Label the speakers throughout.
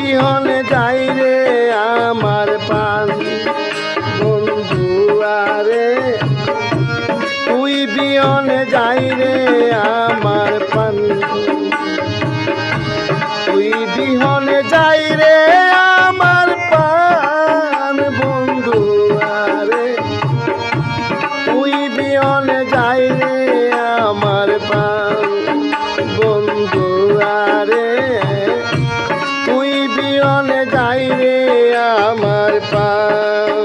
Speaker 1: বিহনে যাই রে আমার পান বন্ধু আরে তুই বিহনে যাই রে আমার পান তুই বিহনে যাই রে আমার পান বন্ধু আরে তুই বিহনে যাই রে আমার পান বন্ধু আরে তুই বিহনে যাই রে আমার পান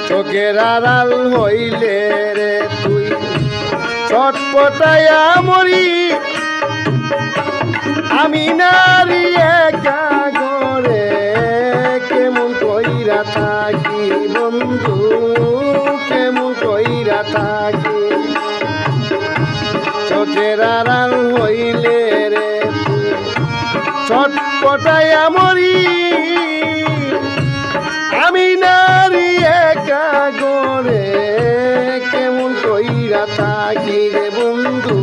Speaker 1: চোখের আড়াল হইলে রে তুই ছটপটাইয়া মরি আমি নারী একা ঘরে কেমন কইরা থাকি বন্ধু কেমন কইরা থাকি চোখের আড়াল হইলে রে তুই ছটপটাইয়া মরি আমি নারী একা গরে কেমন কইরা থাকি রে বন্ধু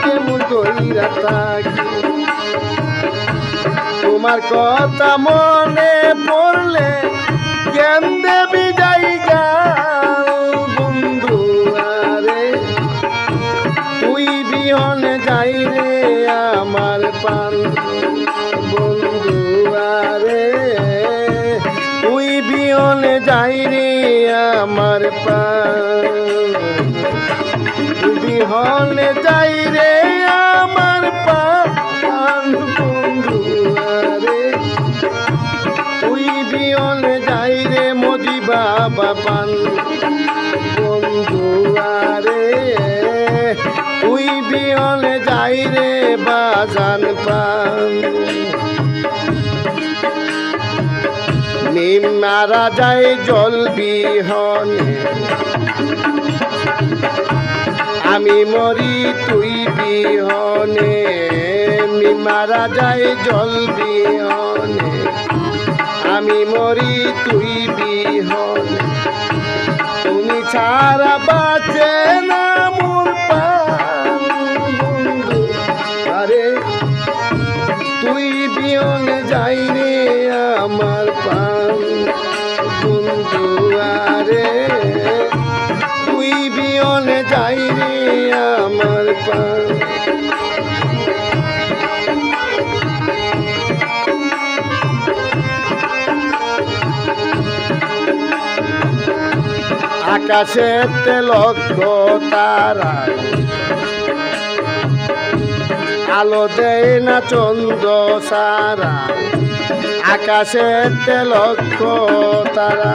Speaker 1: কেমন কইরা থাকি তোমার কথা মনে পড়লে জ্ঞান দেবী জায়গা বন্ধু আরে তুই বিহনে যাই রে আমার পান বন্ধু আরে তুই বিহনে যাই রে আমার পান বিহনে যাই রে আমার পান বন্ধু আরে তুই বিহনে যাই রে মোদি বাবা পান বন্ধু আরে তুই বিহনে যাই রে বাজান পান নিম মারা যায় জল বিহনে আমি মরি তুই বিহনে নিম মারা যায় জল বিহনে আমি মরি তুই বিহনে তুমি ছাড়া বাঁচে না মোর প্রাণ বন্ধু আরে তুই বিহনে যাই রে আমার পান বন্ধু আরে তুই বিহনে যাই রে আমার পান আকাশেতে লক্ষ তারা আলো দেয় না চন্দ্র সারা আকাশেতে লক্ষ তারা